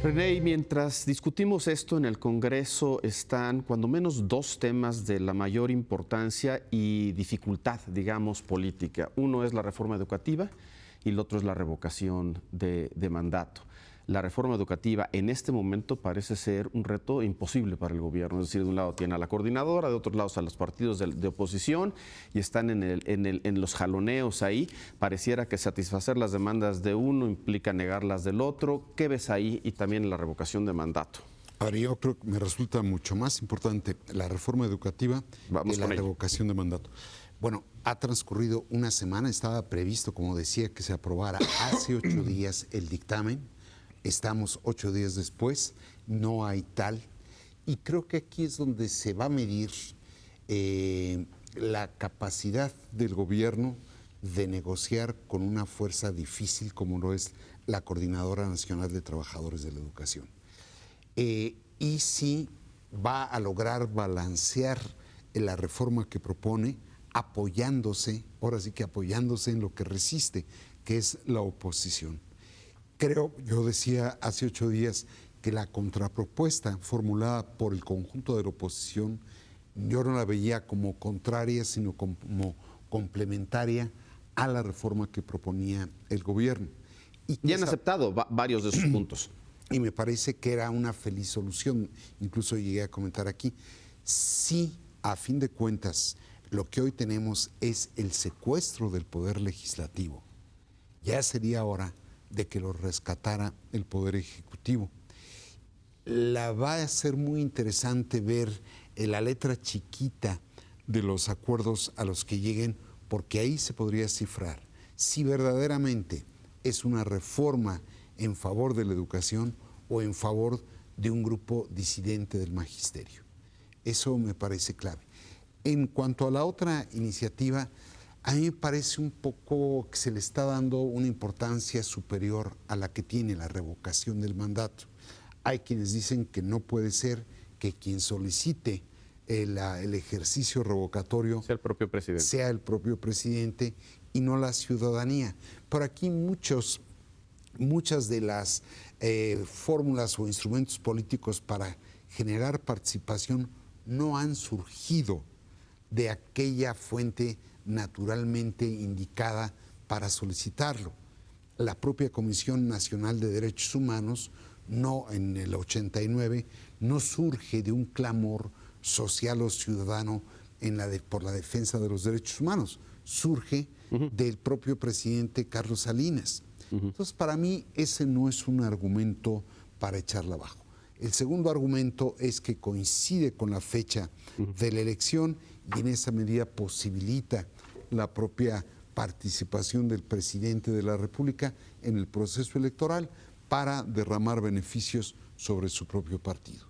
René, y mientras discutimos esto en el Congreso están cuando menos dos temas de la mayor importancia y dificultad, digamos, política. Uno es la reforma educativa y el otro es la revocación de mandato. La reforma educativa en este momento parece ser un reto imposible para el gobierno. Es decir, de un lado tiene a la coordinadora, de otros lados a los partidos de oposición y están en los jaloneos ahí. Pareciera que satisfacer las demandas de uno implica negarlas del otro. ¿Qué ves ahí? Y también la revocación de mandato. Ahora, yo creo que me resulta mucho más importante la reforma educativa que la revocación de mandato. Bueno, ha transcurrido una semana, estaba previsto, como decía, que se aprobara hace 8 días el dictamen. Estamos 8 días después, no hay tal. Y creo que aquí es donde se va a medir la capacidad del gobierno de negociar con una fuerza difícil como lo es la Coordinadora Nacional de Trabajadores de la Educación. Y si va a lograr balancear la reforma que propone, apoyándose, ahora sí que apoyándose en lo que resiste, que es la oposición. Creo, yo decía hace 8 días, que la contrapropuesta formulada por el conjunto de la oposición, yo no la veía como contraria, sino como complementaria a la reforma que proponía el gobierno. Y han aceptado varios de sus puntos. Y me parece que era una feliz solución, incluso llegué a comentar aquí. Si, a fin de cuentas, lo que hoy tenemos es el secuestro del poder legislativo, ya sería hora de que lo rescatara el Poder Ejecutivo. Va a ser muy interesante ver la letra chiquita de los acuerdos a los que lleguen, porque ahí se podría cifrar si verdaderamente es una reforma en favor de la educación o en favor de un grupo disidente del magisterio. Eso me parece clave. En cuanto a la otra iniciativa, a mí me parece un poco que se le está dando una importancia superior a la que tiene la revocación del mandato. Hay quienes dicen que no puede ser que quien solicite el ejercicio revocatorio sea el propio presidente y no la ciudadanía. Por aquí muchas de las fórmulas o instrumentos políticos para generar participación no han surgido de aquella fuente naturalmente indicada para solicitarlo. La propia Comisión Nacional de Derechos Humanos, no en el 89, no surge de un clamor social o ciudadano por la defensa de los derechos humanos, surge del propio presidente Carlos Salinas. Entonces, para mí, ese no es un argumento para echarla abajo. El segundo argumento es que coincide con la fecha de la elección y en esa medida posibilita la propia participación del presidente de la República en el proceso electoral para derramar beneficios sobre su propio partido.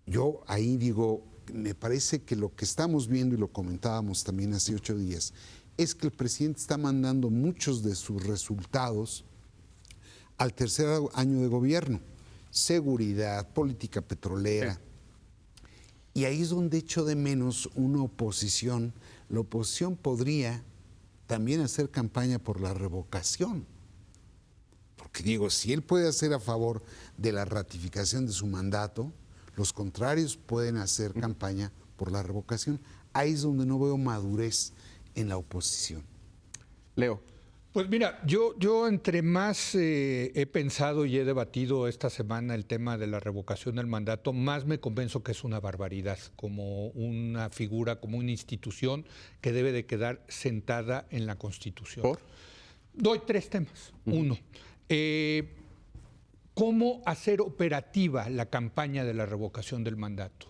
Yo ahí digo, me parece que lo que estamos viendo, y lo comentábamos también hace 8 días, es que el presidente está mandando muchos de sus resultados al tercer año de gobierno. Seguridad, política petrolera. Y ahí es donde echo de menos una oposición. La oposición podría también hacer campaña por la revocación. Porque digo, si él puede hacer a favor de la ratificación de su mandato, los contrarios pueden hacer campaña por la revocación. Ahí es donde no veo madurez en la oposición. Leo. Pues mira, yo entre más he pensado y he debatido esta semana el tema de la revocación del mandato, más me convenzo que es una barbaridad, como una figura, como una institución que debe de quedar sentada en la Constitución. ¿Por? Doy 3 temas. Uno, ¿cómo hacer operativa la campaña de la revocación del mandato?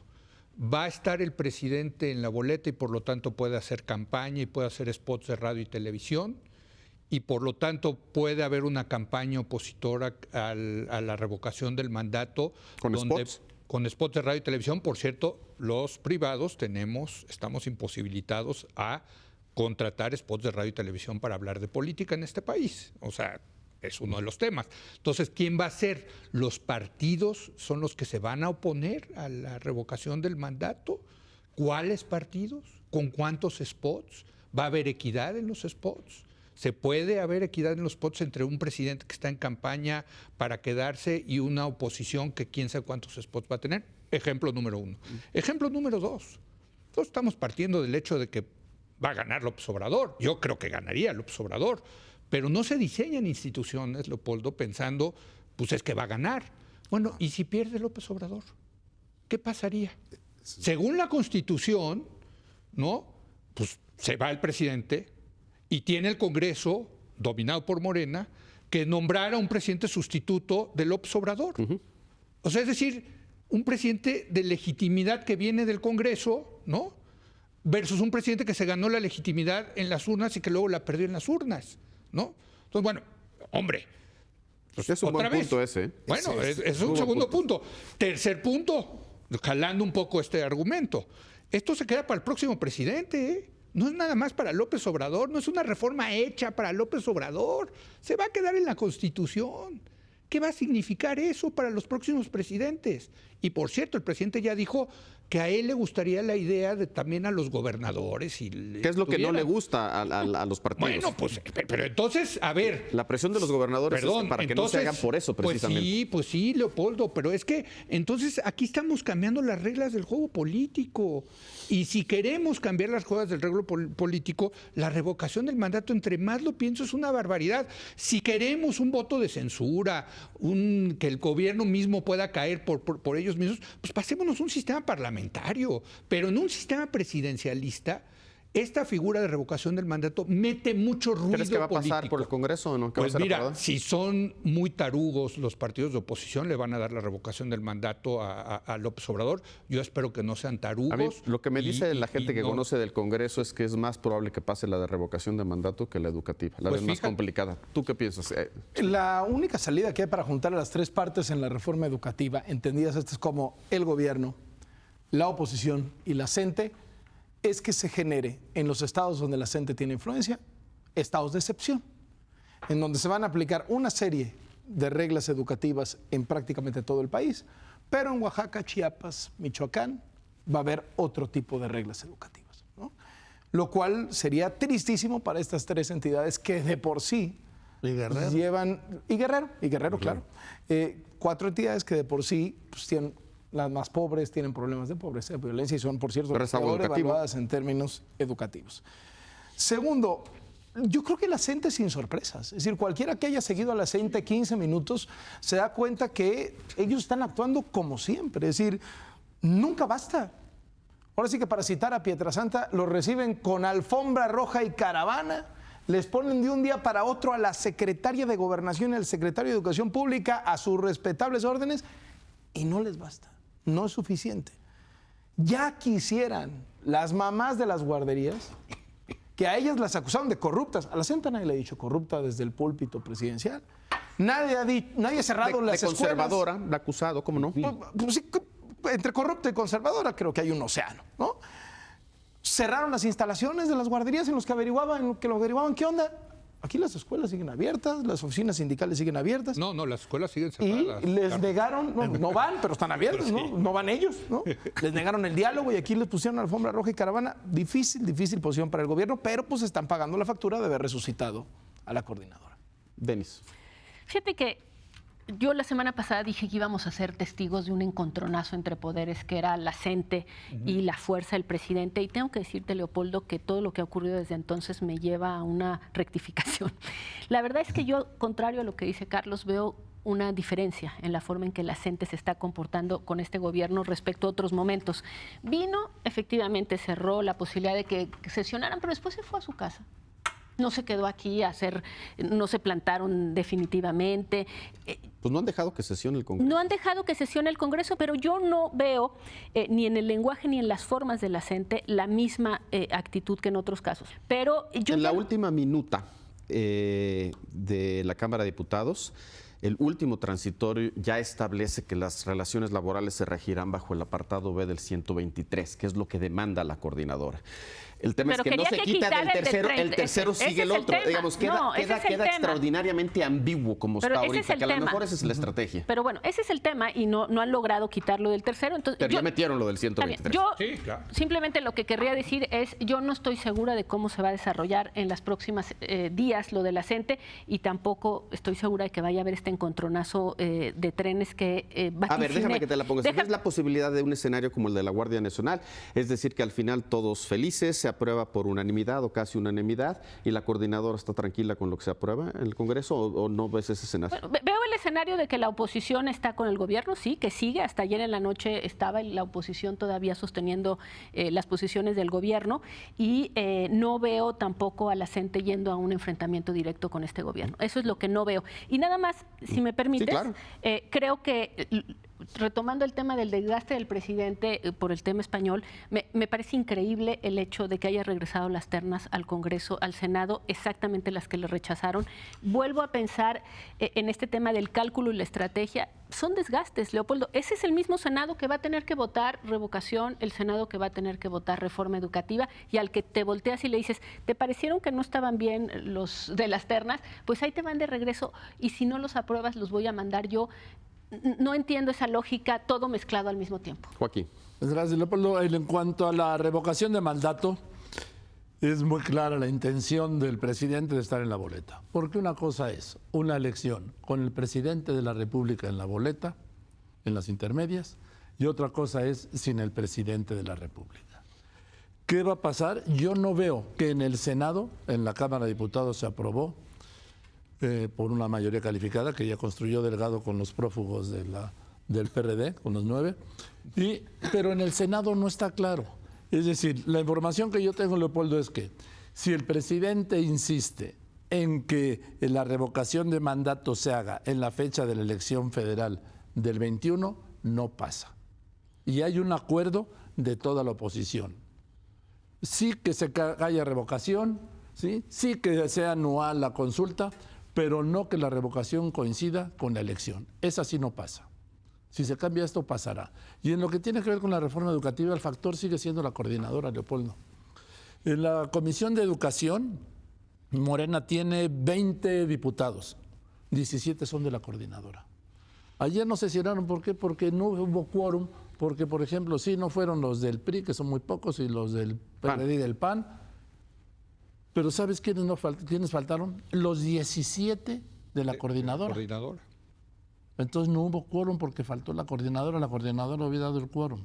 Va a estar el presidente en la boleta y por lo tanto puede hacer campaña y puede hacer spots de radio y televisión. Y por lo tanto puede haber una campaña opositora a la revocación del mandato. ¿Con spots? Con spots de radio y televisión. Por cierto, los privados estamos imposibilitados a contratar spots de radio y televisión para hablar de política en este país. O sea, es uno de los temas. Entonces, ¿quién va a ser? ¿Los partidos son los que se van a oponer a la revocación del mandato? ¿Cuáles partidos? ¿Con cuántos spots? ¿Va a haber equidad en los spots? ¿Se puede haber equidad en los spots entre un presidente que está en campaña para quedarse y una oposición que quién sabe cuántos spots va a tener? Ejemplo número 1. Ejemplo número 2. Todos estamos partiendo del hecho de que va a ganar López Obrador. Yo creo que ganaría López Obrador. Pero no se diseñan instituciones, Leopoldo, pensando, pues es que va a ganar. Bueno, ¿y si pierde López Obrador? ¿Qué pasaría? Según la Constitución, ¿no? Pues se va el presidente y tiene el Congreso, dominado por Morena, que nombrar a un presidente sustituto de López Obrador. O sea, es decir, un presidente de legitimidad que viene del Congreso, ¿no? Versus un presidente que se ganó la legitimidad en las urnas y que luego la perdió en las urnas, ¿no? Entonces, bueno, hombre, pues es un buen punto ese. Bueno, es un segundo punto. Tercer punto, jalando un poco este argumento. Esto se queda para el próximo presidente, ¿eh? No es nada más para López Obrador, no es una reforma hecha para López Obrador. Se va a quedar en la Constitución. ¿Qué va a significar eso para los próximos presidentes? Y por cierto, el presidente ya dijo que a él le gustaría la idea de también a los gobernadores. ¿Qué es lo que no le gusta a los partidos? Bueno, pues, pero entonces, a ver. La presión de los gobernadores es para que no se hagan por eso, precisamente. Pues sí, Leopoldo, pero es que entonces aquí estamos cambiando las reglas del juego político. Y si queremos cambiar las reglas del juego político, la revocación del mandato, entre más lo pienso, es una barbaridad. Si queremos un voto de censura, que el gobierno mismo pueda caer por ellos mismos, pues pasémonos un sistema parlamentario. Pero en un sistema presidencialista, esta figura de revocación del mandato mete mucho ruido político. ¿Crees que va a pasar por el Congreso o no? Pues mira, si son muy tarugos los partidos de oposición, le van a dar la revocación del mandato a López Obrador. Yo espero que no sean tarugos. A mí, lo que me dice la gente que conoce del Congreso es que es más probable que pase la de revocación de mandato que la educativa. La más complicada. ¿Tú qué piensas? La única salida que hay para juntar a las tres partes en la reforma educativa, entendidas estas como el gobierno, la oposición y la CENTE, es que se genere en los estados donde la CENTE tiene influencia, estados de excepción, en donde se van a aplicar una serie de reglas educativas en prácticamente todo el país, pero en Oaxaca, Chiapas, Michoacán, va a haber otro tipo de reglas educativas, ¿no? Lo cual sería tristísimo para estas tres entidades que de por sí llevan... Y Guerrero, claro. 4 entidades que de por sí pues, tienen... Las más pobres tienen problemas de pobreza, de violencia y son, por cierto, peor evaluadas en términos educativos. Segundo, yo creo que la CENTE sin sorpresas. Es decir, cualquiera que haya seguido a la CENTE 15 minutos se da cuenta que ellos están actuando como siempre. Es decir, nunca basta. Ahora sí que para citar a Pietrasanta, los reciben con alfombra roja y caravana, les ponen de un día para otro a la secretaria de Gobernación y al secretario de Educación Pública a sus respetables órdenes y no les basta. No es suficiente. Ya quisieran las mamás de las guarderías, que a ellas las acusaron de corruptas. A la CENTE nadie le ha dicho corrupta desde el púlpito presidencial. Nadie ha cerrado las escuelas. De conservadora, la acusado, ¿cómo no? Pues sí, entre corrupta y conservadora creo que hay un océano, ¿no? Cerraron las instalaciones de las guarderías en los que averiguaban qué onda. Aquí las escuelas siguen abiertas, las oficinas sindicales siguen abiertas. No, las escuelas siguen cerradas. Y les negaron, no van, pero están abiertas, ¿no? No van ellos, ¿no? Les negaron el diálogo y aquí les pusieron alfombra roja y caravana. Difícil posición para el gobierno, pero pues están pagando la factura de haber resucitado a la coordinadora. Denis. Fíjate que yo la semana pasada dije que íbamos a ser testigos de un encontronazo entre poderes que era la CENTE y la fuerza del presidente. Y tengo que decirte, Leopoldo, que todo lo que ha ocurrido desde entonces me lleva a una rectificación. La verdad es que yo, contrario a lo que dice Carlos, veo una diferencia en la forma en que la CENTE se está comportando con este gobierno respecto a otros momentos. Vino, efectivamente cerró la posibilidad de que sesionaran, pero después se fue a su casa. No se quedó aquí no se plantaron definitivamente. Pues no han dejado que sesione el Congreso. No han dejado que sesione el Congreso, pero yo no veo ni en el lenguaje ni en las formas de la CENTE la misma actitud que en otros casos. Pero yo en la última minuta de la Cámara de Diputados, el último transitorio ya establece que las relaciones laborales se regirán bajo el apartado B del 123, que es lo que demanda la coordinadora. El tema es Pero que no quería se que quita del quitara el del tercero, 30. el tercero Ese sigue es el el otro. tema. Digamos, No, ese queda es el tema. extraordinariamente ambiguo como Pero está ese es ahorita, el que a lo tema. mejor esa es la estrategia. Pero bueno, ese es el tema y no han logrado quitarlo del tercero. Entonces, Pero ya metieron lo del Está bien. 123. Yo Sí, claro. simplemente lo que querría decir es, yo no estoy segura de cómo se va a desarrollar en las próximas días lo de la CENTE y tampoco estoy segura de que vaya a haber este encontronazo de trenes que A ver, déjame que te la pongas. Deja- ¿Ves la posibilidad de un escenario como el de la Guardia Nacional? Es decir, que al final todos felices, se aprueba por unanimidad o casi unanimidad y la coordinadora está tranquila con lo que se aprueba en el Congreso o no ves ese escenario? Bueno, veo el escenario de que la oposición está con el gobierno, sí, que sigue. Hasta ayer en la noche estaba la oposición todavía sosteniendo las posiciones del gobierno y no veo tampoco a la CENTE yendo a un enfrentamiento directo con este gobierno. Eso es lo que no veo. Y nada más, si me permites, claro. creo que retomando el tema del desgaste del presidente por el tema español, me parece increíble el hecho de que haya regresado las ternas al Congreso, al Senado, exactamente las que le rechazaron. Vuelvo a pensar en este tema del cálculo y la estrategia. Son desgastes, Leopoldo. Ese es el mismo Senado que va a tener que votar revocación, el Senado que va a tener que votar reforma educativa y al que te volteas y le dices, ¿te parecieron que no estaban bien los de las ternas? Pues ahí te van de regreso y si no los apruebas los voy a mandar yo. No entiendo esa lógica, todo mezclado al mismo tiempo. Joaquín. Gracias, Leopoldo. En cuanto a la revocación de mandato, es muy clara la intención del presidente de estar en la boleta. Porque una cosa es una elección con el presidente de la República en la boleta, en las intermedias, y otra cosa es sin el presidente de la República. ¿Qué va a pasar? Yo no veo que en el Senado, en la Cámara de Diputados se aprobó por una mayoría calificada que ya construyó Delgado con los prófugos del PRD, con los 9, pero en el Senado no está claro. Es decir, la información que yo tengo, Leopoldo, es que si el presidente insiste en que la revocación de mandato se haga en la fecha de la elección federal del 21, no pasa. Y hay un acuerdo de toda la oposición. Sí que se haya revocación, sí que sea anual la consulta, pero no que la revocación coincida con la elección. Esa sí no pasa. Si se cambia esto, pasará. Y en lo que tiene que ver con la reforma educativa, el factor sigue siendo la coordinadora, Leopoldo. En la Comisión de Educación, Morena tiene 20 diputados, 17 son de la coordinadora. Ayer no sesionaron, ¿por qué? Porque no hubo quórum, porque, por ejemplo, sí, no fueron los del PRI, que son muy pocos, y los del PRD y del PAN. Pero ¿sabes quiénes faltaron? Los 17 de la coordinadora. Entonces no hubo quórum porque faltó la coordinadora había dado el quórum.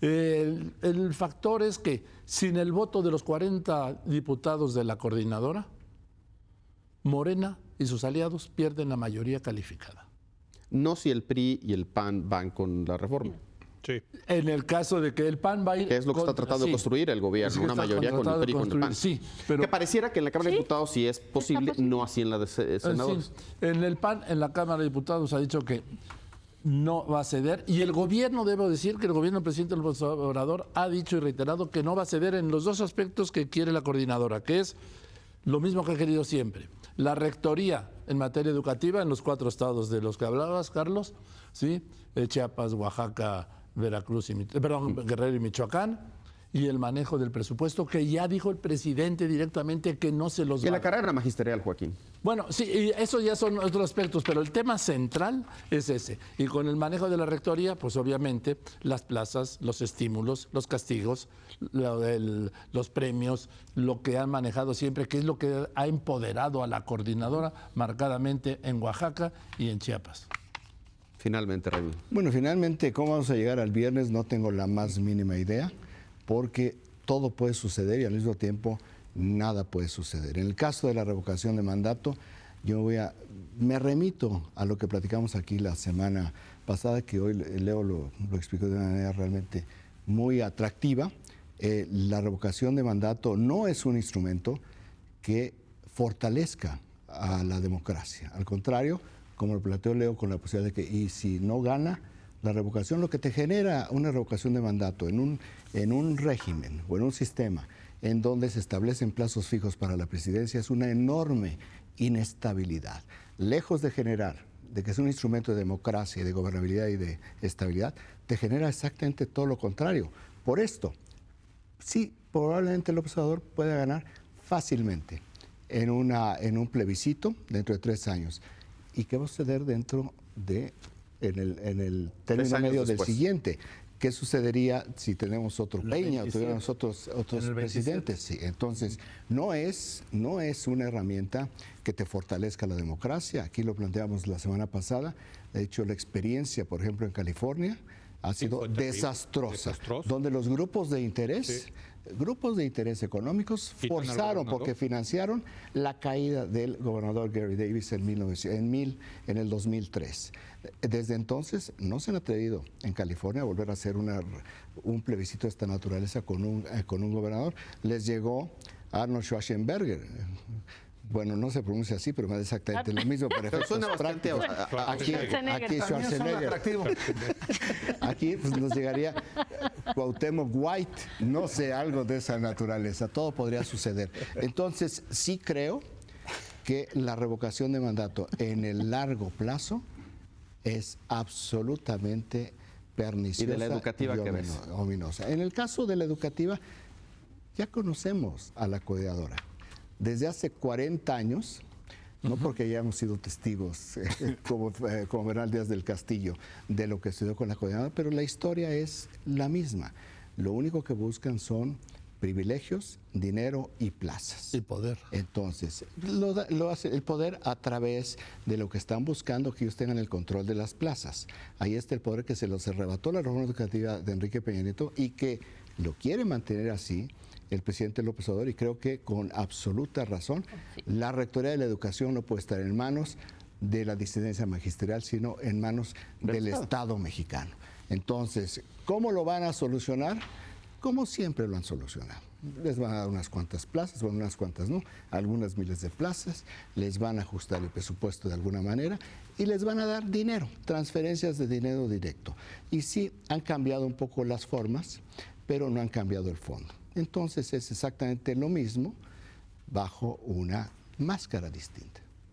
El factor es que sin el voto de los 40 diputados de la coordinadora, Morena y sus aliados pierden la mayoría calificada. No si el PRI y el PAN van con la reforma. Sí. En el caso de que el PAN va a ir... Que es lo que está tratando de construir el gobierno, una mayoría con el PRI y con el PAN. Sí, pero... Que pareciera que en la Cámara de Diputados sí es posible, no así en la de senadores. Sí. En el PAN, en la Cámara de Diputados ha dicho que no va a ceder, y el gobierno, debo decir que el gobierno del presidente López Obrador ha dicho y reiterado que no va a ceder en los dos aspectos que quiere la coordinadora, que es lo mismo que ha querido siempre. La rectoría en materia educativa en los 4 estados de los que hablabas, Carlos, ¿sí? Chiapas, Oaxaca, Veracruz, Guerrero y Michoacán, y el manejo del presupuesto, que ya dijo el presidente directamente que no se los va. Y la carrera magisterial, Joaquín. Bueno, sí, y eso ya son otros aspectos, pero el tema central es ese. Y con el manejo de la rectoría, pues obviamente las plazas, los estímulos, los castigos, los premios, lo que han manejado siempre, que es lo que ha empoderado a la coordinadora marcadamente en Oaxaca y en Chiapas. Finalmente, Remy. Bueno, finalmente, ¿cómo vamos a llegar al viernes? No tengo la más mínima idea, porque todo puede suceder y al mismo tiempo nada puede suceder. En el caso de la revocación de mandato, me remito a lo que platicamos aquí la semana pasada, que hoy Leo lo explicó de una manera realmente muy atractiva. La revocación de mandato no es un instrumento que fortalezca a la democracia. Al contrario, como lo planteó Leo, con la posibilidad de que, y si no gana la revocación, lo que te genera una revocación de mandato en un régimen o en un sistema en donde se establecen plazos fijos para la presidencia es una enorme inestabilidad. Lejos de generar, de que es un instrumento de democracia, de gobernabilidad y de estabilidad, te genera exactamente todo lo contrario. Por esto, sí, probablemente López Obrador pueda ganar fácilmente en un plebiscito dentro de 3 años. ¿Y qué va a suceder en el 3 término años medio del después? siguiente? ¿Qué sucedería si tenemos otro Peña o 27. tuviéramos otros En el 27. presidentes? Sí, entonces, no es una herramienta que te fortalezca la democracia. Aquí lo planteamos la semana pasada. De hecho, la experiencia, por ejemplo, en California ha sido fue terrible, desastrosa, desastrosa. donde los grupos de interés económicos Quitan al forzaron gobernador. porque financiaron la caída del gobernador Gary Davis en el 2003. Desde entonces no se han atrevido en California a volver a hacer un plebiscito de esta naturaleza con un gobernador. Les llegó Arnold Schwarzenegger. Bueno, no se pronuncia así, pero me da exactamente lo mismo. Para efectos suena bastante prácticos. Aquí Schwarzenegger. Schwarzenegger. Aquí pues, nos llegaría Cuauhtémoc White, no sé, algo de esa naturaleza. Todo podría suceder. Entonces, sí creo que la revocación de mandato en el largo plazo es absolutamente perniciosa. ¿Y de la educativa qué ves? Ominosa. En el caso de la educativa, ya conocemos a la codeadora. Desde hace 40 años, no porque ya hemos sido testigos, como Bernal Díaz del Castillo, de lo que sucedió con la codeadora, pero la historia es la misma. Lo único que buscan son privilegios, dinero y plazas. Y poder. Entonces, lo hace el poder a través de lo que están buscando, que ellos tengan el control de las plazas. Ahí está el poder que se los arrebató la reforma educativa de Enrique Peña Nieto y que lo quiere mantener así el presidente López Obrador, y creo que con absoluta razón. Sí. La rectoría de la educación no puede estar en manos de la disidencia magisterial, sino en manos del Estado mexicano. Entonces, ¿cómo lo van a solucionar? Como siempre lo han solucionado. Les van a dar unas cuantas plazas, bueno, unas cuantas no, algunas miles de plazas, les van a ajustar el presupuesto de alguna manera y les van a dar dinero, transferencias de dinero directo. Y sí, han cambiado un poco las formas, pero no han cambiado el fondo. Entonces es exactamente lo mismo bajo una máscara distinta.